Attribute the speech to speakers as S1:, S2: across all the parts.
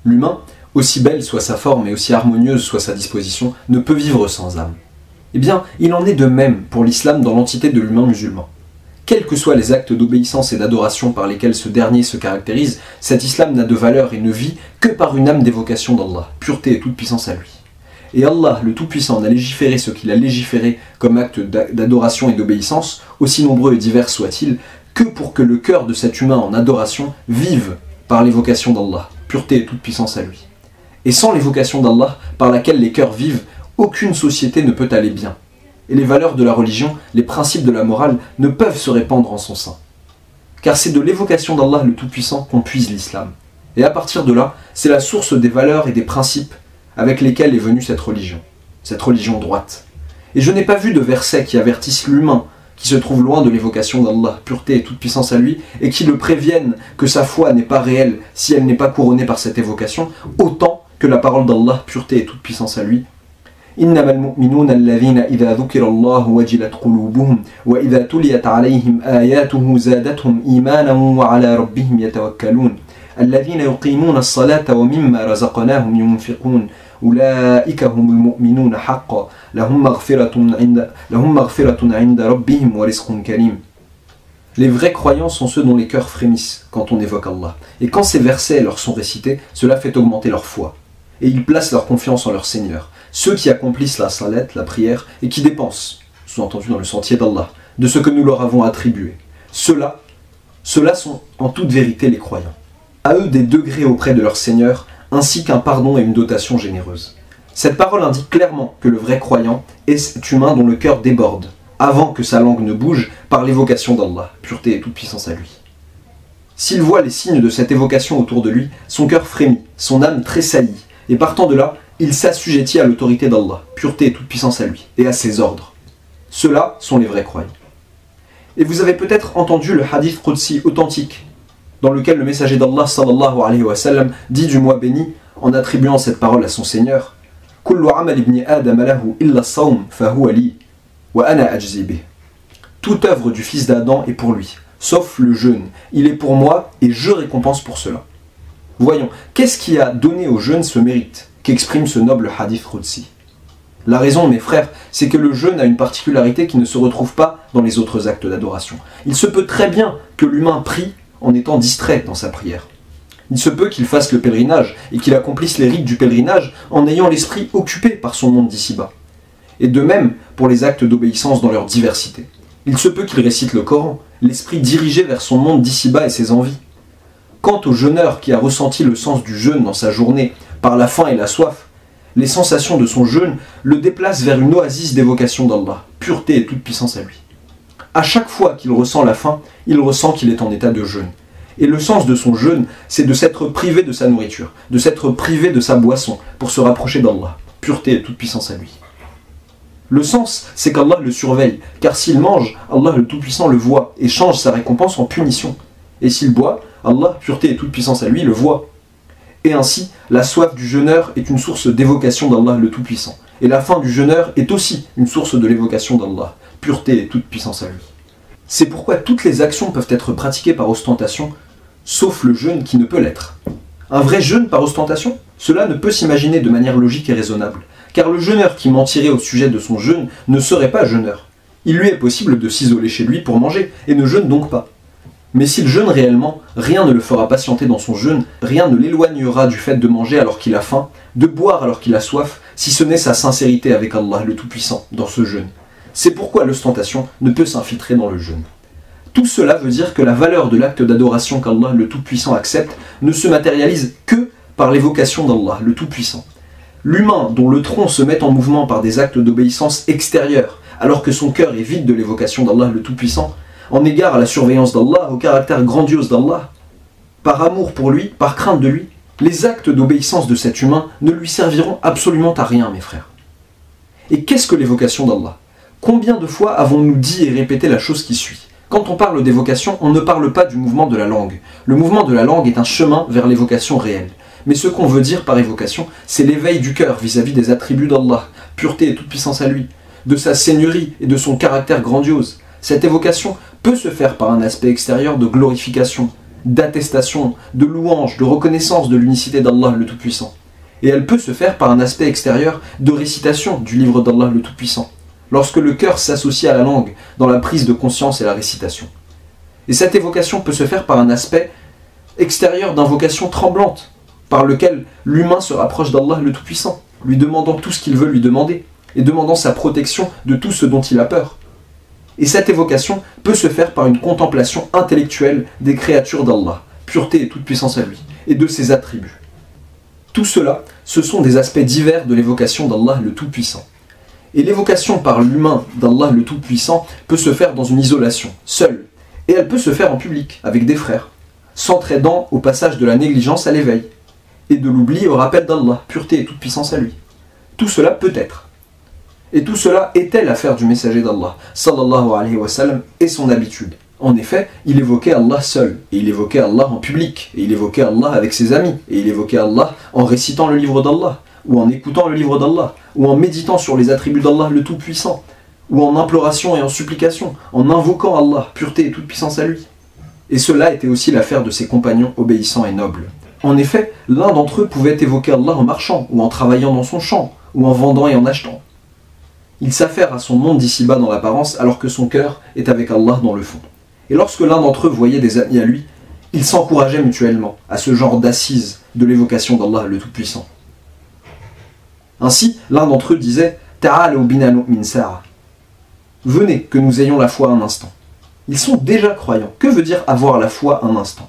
S1: L'humain, aussi belle soit sa forme et aussi harmonieuse soit sa disposition, ne peut vivre sans âme. Eh bien, il en est de même pour l'islam dans l'entité de l'humain musulman. Quels que soient les actes d'obéissance et d'adoration par lesquels ce dernier se caractérise, cet islam n'a de valeur et ne vit que par une âme d'évocation d'Allah, pureté et toute puissance à lui. Et Allah, le Tout-Puissant, n'a légiféré ce qu'il a légiféré comme acte d'adoration et d'obéissance, aussi nombreux et divers soient-ils, que pour que le cœur de cet humain en adoration vive par l'évocation d'Allah, pureté et toute puissance à lui. Et sans l'évocation d'Allah, par laquelle les cœurs vivent, aucune société ne peut aller bien. Et les valeurs de la religion, les principes de la morale ne peuvent se répandre en son sein. Car c'est de l'évocation d'Allah le Tout-Puissant qu'on puise l'islam. Et à partir de là, c'est la source des valeurs et des principes avec lesquels est venue cette religion droite. Et je n'ai pas vu de versets qui avertissent l'humain qui se trouve loin de l'évocation d'Allah, pureté et toute puissance à lui, et qui le préviennent que sa foi n'est pas réelle si elle n'est pas couronnée par cette évocation, autant que la parole d'Allah, pureté et toute puissance à lui. إنما المؤمنون الذين إذا ذكر الله وجلت قلوبهم وإذا تليت عليهم آياته زادتهم إيمانا وعلى ربهم يتوكلون الذين يقيمون الصلاة ومما رزقناهم ينفقون أولئك هم المؤمنون حقا لهم مغفرة عند ربهم ورزق كريم. Les vrais croyants sont ceux dont les cœurs frémissent quand on évoque Allah. Et quand ces versets leur sont récités, cela fait augmenter leur foi. Et ils placent leur confiance en leur Seigneur. Ceux qui accomplissent la salat, la prière, et qui dépensent, sous-entendu dans le sentier d'Allah, de ce que nous leur avons attribué. Ceux-là sont en toute vérité les croyants. À eux des degrés auprès de leur Seigneur, ainsi qu'un pardon et une dotation généreuse. Cette parole indique clairement que le vrai croyant est cet humain dont le cœur déborde, avant que sa langue ne bouge, par l'évocation d'Allah, pureté et toute puissance à lui. S'il voit les signes de cette évocation autour de lui, son cœur frémit, son âme tressaillit, et partant de là, il s'assujettit à l'autorité d'Allah, pureté et toute puissance à lui, et à ses ordres. Ceux-là sont les vrais croyants. Et vous avez peut-être entendu le hadith Qudsi authentique, dans lequel le messager d'Allah sallallahu alayhi wa sallam dit du mois béni, en attribuant cette parole à son Seigneur, « Kullu amal ibni Adam lahu illa as-sawm fahuwa li, wa ana ajzi bih » Toute œuvre du fils d'Adam est pour lui, sauf le jeûne. Il est pour moi et je récompense pour cela. Voyons, qu'est-ce qui a donné au jeûne ce mérite qu'exprime ce noble hadith Qudsi? La raison, mes frères, c'est que le jeûne a une particularité qui ne se retrouve pas dans les autres actes d'adoration. Il se peut très bien que l'humain prie en étant distrait dans sa prière. Il se peut qu'il fasse le pèlerinage et qu'il accomplisse les rites du pèlerinage en ayant l'esprit occupé par son monde d'ici-bas. Et de même pour les actes d'obéissance dans leur diversité. Il se peut qu'il récite le Coran, l'esprit dirigé vers son monde d'ici-bas et ses envies. Quant au jeûneur qui a ressenti le sens du jeûne dans sa journée par la faim et la soif, les sensations de son jeûne le déplacent vers une oasis d'évocation d'Allah, pureté et toute puissance à lui. À chaque fois qu'il ressent la faim, il ressent qu'il est en état de jeûne. Et le sens de son jeûne, c'est de s'être privé de sa nourriture, de s'être privé de sa boisson, pour se rapprocher d'Allah, pureté et toute puissance à lui. Le sens, c'est qu'Allah le surveille, car s'il mange, Allah le Tout-Puissant le voit et change sa récompense en punition. Et s'il boit, Allah, pureté et toute puissance à lui, le voit. Et ainsi, la soif du jeûneur est une source d'évocation d'Allah le Tout-Puissant. Et la faim du jeûneur est aussi une source de l'évocation d'Allah, pureté et toute puissance à lui. C'est pourquoi toutes les actions peuvent être pratiquées par ostentation, sauf le jeûne qui ne peut l'être. Un vrai jeûne par ostentation, cela ne peut s'imaginer de manière logique et raisonnable, car le jeûneur qui mentirait au sujet de son jeûne ne serait pas jeûneur. Il lui est possible de s'isoler chez lui pour manger, et ne jeûne donc pas. Mais s'il jeûne réellement, rien ne le fera patienter dans son jeûne, rien ne l'éloignera du fait de manger alors qu'il a faim, de boire alors qu'il a soif, si ce n'est sa sincérité avec Allah le Tout-Puissant dans ce jeûne. C'est pourquoi l'ostentation ne peut s'infiltrer dans le jeûne. Tout cela veut dire que la valeur de l'acte d'adoration qu'Allah le Tout-Puissant accepte ne se matérialise que par l'évocation d'Allah le Tout-Puissant. L'humain dont le tronc se met en mouvement par des actes d'obéissance extérieurs, alors que son cœur est vide de l'évocation d'Allah le Tout-Puissant, en égard à la surveillance d'Allah, au caractère grandiose d'Allah, par amour pour lui, par crainte de lui, les actes d'obéissance de cet humain ne lui serviront absolument à rien, mes frères. Et qu'est-ce que l'évocation d'Allah? Combien de fois avons-nous dit et répété la chose qui suit? Quand on parle d'évocation, on ne parle pas du mouvement de la langue. Le mouvement de la langue est un chemin vers l'évocation réelle. Mais ce qu'on veut dire par évocation, c'est l'éveil du cœur vis-à-vis des attributs d'Allah, pureté et toute puissance à lui, de sa seigneurie et de son caractère grandiose. Cette évocation peut se faire par un aspect extérieur de glorification, d'attestation, de louange, de reconnaissance de l'unicité d'Allah le Tout-Puissant. Et elle peut se faire par un aspect extérieur de récitation du livre d'Allah le Tout-Puissant, lorsque le cœur s'associe à la langue dans la prise de conscience et la récitation. Et cette évocation peut se faire par un aspect extérieur d'invocation tremblante, par lequel l'humain se rapproche d'Allah le Tout-Puissant, lui demandant tout ce qu'il veut lui demander, et demandant sa protection de tout ce dont il a peur. Et cette évocation peut se faire par une contemplation intellectuelle des créatures d'Allah, pureté et toute puissance à lui, et de ses attributs. Tout cela, ce sont des aspects divers de l'évocation d'Allah le Tout-Puissant. Et l'évocation par l'humain d'Allah le Tout-Puissant peut se faire dans une isolation, seule, et elle peut se faire en public, avec des frères, s'entraidant au passage de la négligence à l'éveil, et de l'oubli au rappel d'Allah, pureté et toute puissance à lui. Tout cela peut être. Et tout cela était l'affaire du messager d'Allah, sallallahu alayhi wa sallam, et son habitude. En effet, il évoquait Allah seul, et il évoquait Allah en public, et il évoquait Allah avec ses amis, et il évoquait Allah en récitant le livre d'Allah, ou en écoutant le livre d'Allah, ou en méditant sur les attributs d'Allah le Tout-Puissant, ou en imploration et en supplication, en invoquant Allah, pureté et toute puissance à lui. Et cela était aussi l'affaire de ses compagnons obéissants et nobles. En effet, l'un d'entre eux pouvait évoquer Allah en marchant, ou en travaillant dans son champ, ou en vendant et en achetant. Il s'affaire à son monde d'ici-bas dans l'apparence, alors que son cœur est avec Allah dans le fond. Et lorsque l'un d'entre eux voyait des amis à lui, ils s'encourageaient mutuellement à ce genre d'assises de l'évocation d'Allah le Tout-Puissant. Ainsi, l'un d'entre eux disait « Ta'alu bina nu'min sa'a » « Venez, que nous ayons la foi un instant. » Ils sont déjà croyants. Que veut dire avoir la foi un instant?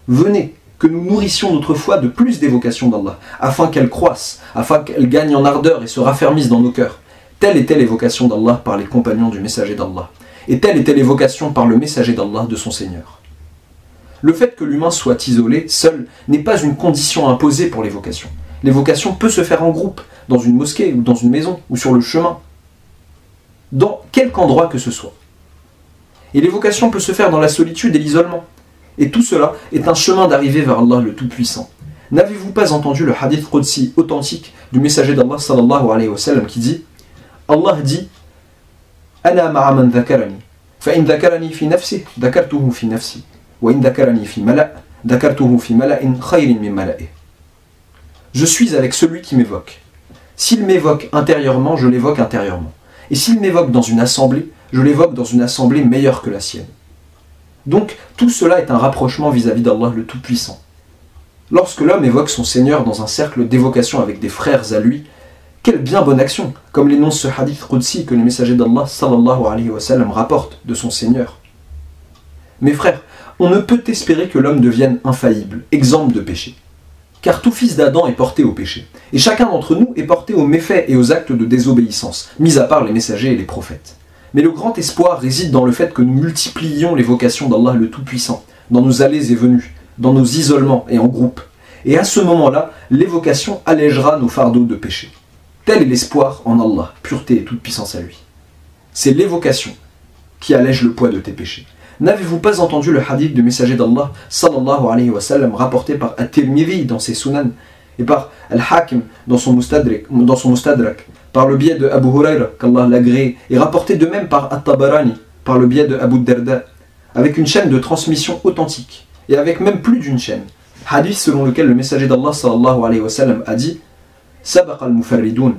S1: Venez, que nous nourrissions notre foi de plus d'évocation d'Allah, afin qu'elle croisse, afin qu'elle gagne en ardeur et se raffermisse dans nos cœurs. Telle était l'évocation d'Allah par les compagnons du messager d'Allah, et telle était l'évocation par le messager d'Allah de son Seigneur. Le fait que l'humain soit isolé, seul, n'est pas une condition imposée pour l'évocation. L'évocation peut se faire en groupe, dans une mosquée, ou dans une maison, ou sur le chemin, dans quelque endroit que ce soit. Et l'évocation peut se faire dans la solitude et l'isolement. Et tout cela est un chemin d'arrivée vers Allah le Tout-Puissant. N'avez-vous pas entendu le hadith Qudsi authentique du messager d'Allah sallallahu alayhi wa sallam qui dit Allah dit Ana ma'a man dhakarani, fa in dhakarani fi nafsi, dhakartuhu fi nafsi, wa in dhakarani fi mala', dhakartuhu fi mala'in khayrin min mala'i. Je suis avec celui qui m'évoque. S'il m'évoque intérieurement, je l'évoque intérieurement. Et s'il m'évoque dans une assemblée, je l'évoque dans une assemblée meilleure que la sienne. Donc, tout cela est un rapprochement vis-à-vis d'Allah le Tout-Puissant. Lorsque l'homme évoque son Seigneur dans un cercle d'évocation avec des frères à lui, quelle bien bonne action, comme l'énonce ce hadith Qudsi que le messager d'Allah sallallahu alayhi wa sallam rapporte de son Seigneur. Mes frères, on ne peut espérer que l'homme devienne infaillible, exempt de péché. Car tout fils d'Adam est porté au péché, et chacun d'entre nous est porté aux méfaits et aux actes de désobéissance, mis à part les messagers et les prophètes. Mais le grand espoir réside dans le fait que nous multiplions l'évocation d'Allah le Tout-Puissant, dans nos allées et venues, dans nos isolements et en groupe. Et à ce moment-là, l'évocation allégera nos fardeaux de péché. Tel est l'espoir en Allah, pureté et toute puissance à lui. C'est l'évocation qui allège le poids de tes péchés. N'avez-vous pas entendu le hadith du messager d'Allah sallallahu alayhi wa sallam rapporté par At-Tirmidhi dans ses Sunan et par Al-Hakim dans son Mustadrak, par le biais de Abu Hurayra, qu'Allah l'agrée, et rapporté de même par At-Tabarani, par le biais de Abu Darda, avec une chaîne de transmission authentique, et avec même plus d'une chaîne. Hadith selon lequel le messager d'Allah sallallahu alayhi wa sallam a dit « Sabaqa al-mufarridun,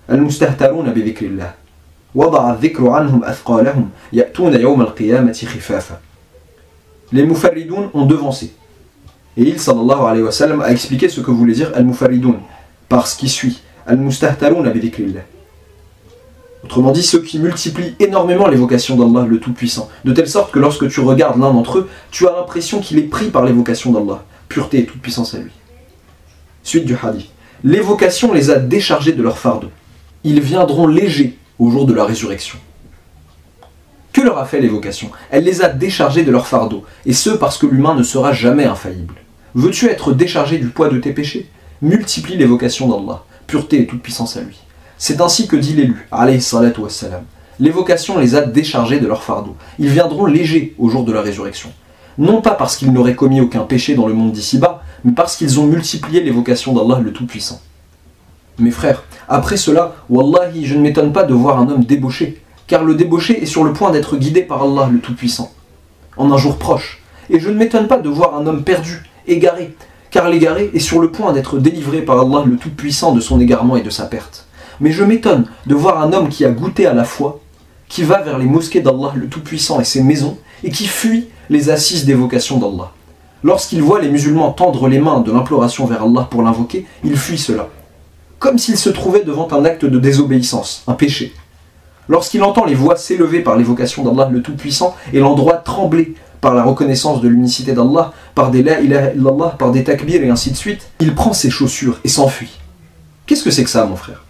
S1: al-mustahtarun bi dhikrillah. Les mufarridoun ont devancé. Et il, sallallahu alayhi wa sallam, a expliqué ce que voulait dire al-mufarridoun, par ce qui suit, al-mustahtaroun bi dhikrillah. Autrement dit, ceux qui multiplient énormément l'évocation d'Allah, le Tout-Puissant, de telle sorte que lorsque tu regardes l'un d'entre eux, tu as l'impression qu'il est pris par l'évocation d'Allah, pureté et toute puissance à lui. Suite du hadith. L'évocation les a déchargés de leur fardeau. Ils viendront légers au jour de la résurrection. Que leur a fait l'évocation? Elle les a déchargés de leur fardeau, et ce parce que l'humain ne sera jamais infaillible. Veux-tu être déchargé du poids de tes péchés? Multiplie l'évocation d'Allah, pureté et toute puissance à lui. C'est ainsi que dit l'élu, alayhi salatu wassalam. L'évocation les a déchargés de leur fardeau. Ils viendront légers au jour de la résurrection. Non pas parce qu'ils n'auraient commis aucun péché dans le monde d'ici-bas, mais parce qu'ils ont multiplié l'évocation d'Allah le Tout-Puissant. Mes frères, après cela, wallahi, je ne m'étonne pas de voir un homme débauché, car le débauché est sur le point d'être guidé par Allah le Tout-Puissant, en un jour proche, Et je ne m'étonne pas de voir un homme perdu, égaré, car l'égaré est sur le point d'être délivré par Allah le Tout-Puissant de son égarement et de sa perte. Mais je m'étonne de voir un homme qui a goûté à la foi, qui va vers les mosquées d'Allah le Tout-Puissant et ses maisons, et qui fuit les assises d'évocation d'Allah. Lorsqu'il voit les musulmans tendre les mains de l'imploration vers Allah pour l'invoquer, il fuit cela, comme s'il se trouvait devant un acte de désobéissance, un péché. Lorsqu'il entend les voix s'élever par l'évocation d'Allah le Tout-Puissant et l'endroit trembler par la reconnaissance de l'unicité d'Allah, par des la ilaha illallah, par des takbir et ainsi de suite, il prend ses chaussures et s'enfuit. Qu'est-ce que c'est que ça, mon frère?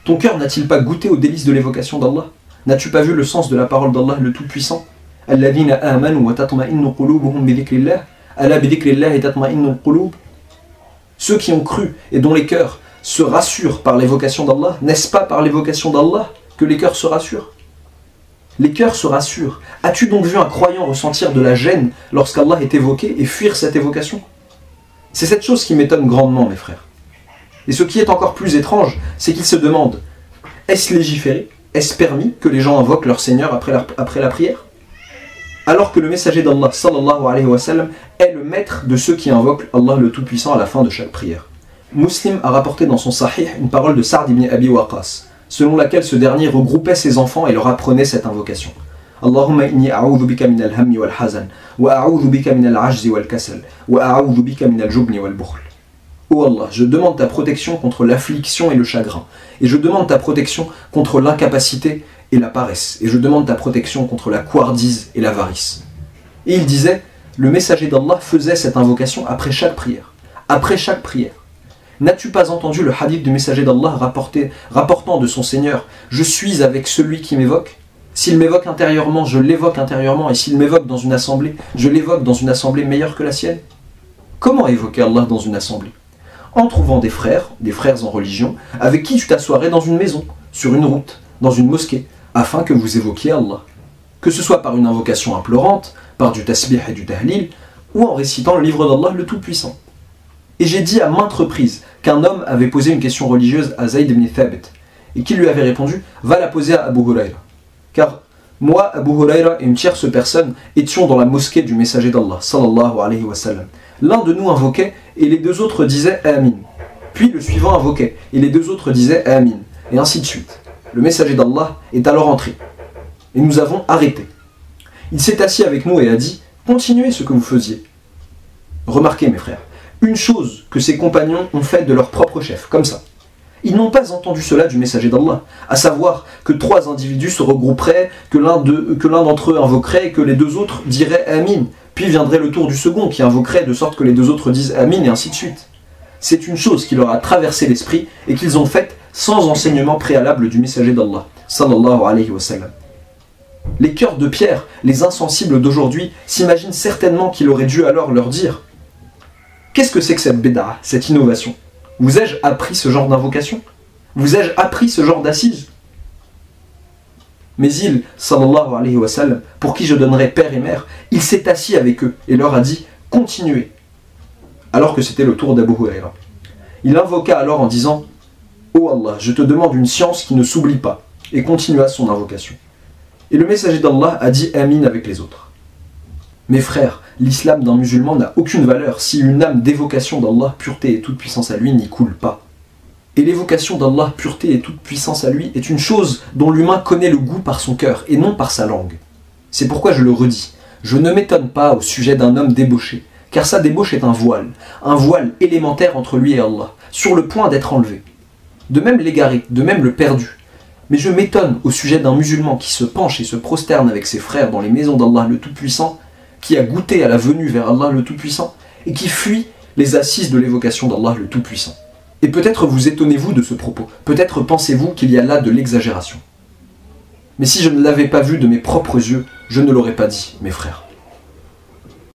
S1: Ton cœur n'a-t-il pas goûté aux délices de l'évocation d'Allah? N'as-tu pas vu le sens de la parole d'Allah le Tout-Puissant? Alladhina amanu wa tatma'innu qulubuhum bi dhikrillah, ala bi dhikrillah tatma'innu qulub. Ceux qui ont cru et dont les cœurs se rassurent par l'évocation d'Allah, n'est-ce pas par l'évocation d'Allah que les cœurs se rassurent? Les cœurs se rassurent. As-tu donc vu un croyant ressentir de la gêne lorsqu'Allah est évoqué et fuir cette évocation? C'est cette chose qui m'étonne grandement, mes frères. Et ce qui est encore plus étrange, c'est qu'ils se demandent, est-ce légiféré, est-ce permis que les gens invoquent leur Seigneur après la prière? Alors que le messager d'Allah, sallallahu alayhi wa sallam, est le maître de ceux qui invoquent Allah le Tout-Puissant à la fin de chaque prière. Muslim a rapporté dans son Sahih une parole de Sa'd ibn Abi Waqqas, selon laquelle ce dernier regroupait ses enfants et leur apprenait cette invocation. Allahumma inni a'udhu bika min al-hammi wal hazan, wa a'udhu bika min al-ajzi wal kasal, wa a'udhu bika min al-jubni wal bukhl. Ô Allah, je demande ta protection contre l'affliction et le chagrin, et je demande ta protection contre l'incapacité et la paresse, et je demande ta protection contre la couardise et l'avarice. Et il disait, le messager d'Allah faisait cette invocation après chaque prière. Après chaque prière. N'as-tu pas entendu le hadith du messager d'Allah rapportant de son Seigneur, je suis avec celui qui m'évoque? S'il m'évoque intérieurement, je l'évoque intérieurement, et s'il m'évoque dans une assemblée, je l'évoque dans une assemblée meilleure que la sienne. Comment évoquer Allah dans une assemblée? En trouvant des frères en religion, avec qui tu t'assoirais dans une maison, sur une route, dans une mosquée, afin que vous évoquiez Allah. Que ce soit par une invocation implorante, par du tasbih et du tahlil, ou en récitant le livre d'Allah le Tout-Puissant. Et j'ai dit à maintes reprises qu'un homme avait posé une question religieuse à Zayd ibn Thabit, et qu'il lui avait répondu « Va la poser à Abu Hurayra ». Car moi, Abu Hurayra et une tierce personne étions dans la mosquée du messager d'Allah, sallallahu alayhi wa sallam. L'un de nous invoquait, et les deux autres disaient « Amin ». Puis le suivant invoquait, et les deux autres disaient « Amin », et ainsi de suite. Le messager d'Allah est alors entré, et nous avons arrêté. Il s'est assis avec nous et a dit « Continuez ce que vous faisiez ». Remarquez mes frères, une chose que ses compagnons ont faite de leur propre chef, comme ça. Ils n'ont pas entendu cela du messager d'Allah, à savoir que trois individus se regrouperaient, que l'un d'entre eux invoquerait et que les deux autres diraient « Amin », puis viendrait le tour du second qui invoquerait de sorte que les deux autres disent « Amin » et ainsi de suite. C'est une chose qui leur a traversé l'esprit et qu'ils ont faite sans enseignement préalable du messager d'Allah, sallallahu alayhi wa sallam. Les cœurs de pierre, les insensibles d'aujourd'hui, s'imaginent certainement qu'il aurait dû alors leur dire « Qu'est-ce que c'est que cette bid'a, cette innovation? Vous ai-je appris ce genre d'invocation? Vous ai-je appris ce genre d'assises ?» Mais il, sallallahu alayhi wa sallam, pour qui je donnerai père et mère, il s'est assis avec eux et leur a dit « Continuez » alors que c'était le tour d'Abu Hurayra. Il invoqua alors en disant « Ô Allah, je te demande une science qui ne s'oublie pas » et continua son invocation. Et le messager d'Allah a dit « Amin » avec les autres. Mes frères, l'islam d'un musulman n'a aucune valeur si une âme d'évocation d'Allah, pureté et toute puissance à lui, n'y coule pas. Et l'évocation d'Allah, pureté et toute puissance à lui, est une chose dont l'humain connaît le goût par son cœur et non par sa langue. C'est pourquoi je le redis, je ne m'étonne pas au sujet d'un homme débauché, car sa débauche est un voile élémentaire entre lui et Allah, sur le point d'être enlevé. De même l'égaré, de même le perdu. Mais je m'étonne au sujet d'un musulman qui se penche et se prosterne avec ses frères dans les maisons d'Allah le Tout-Puissant, qui a goûté à la venue vers Allah le Tout-Puissant, et qui fuit les assises de l'évocation d'Allah le Tout-Puissant. Et peut-être vous étonnez-vous de ce propos, peut-être pensez-vous qu'il y a là de l'exagération. Mais si je ne l'avais pas vu de mes propres yeux, je ne l'aurais pas dit, mes frères.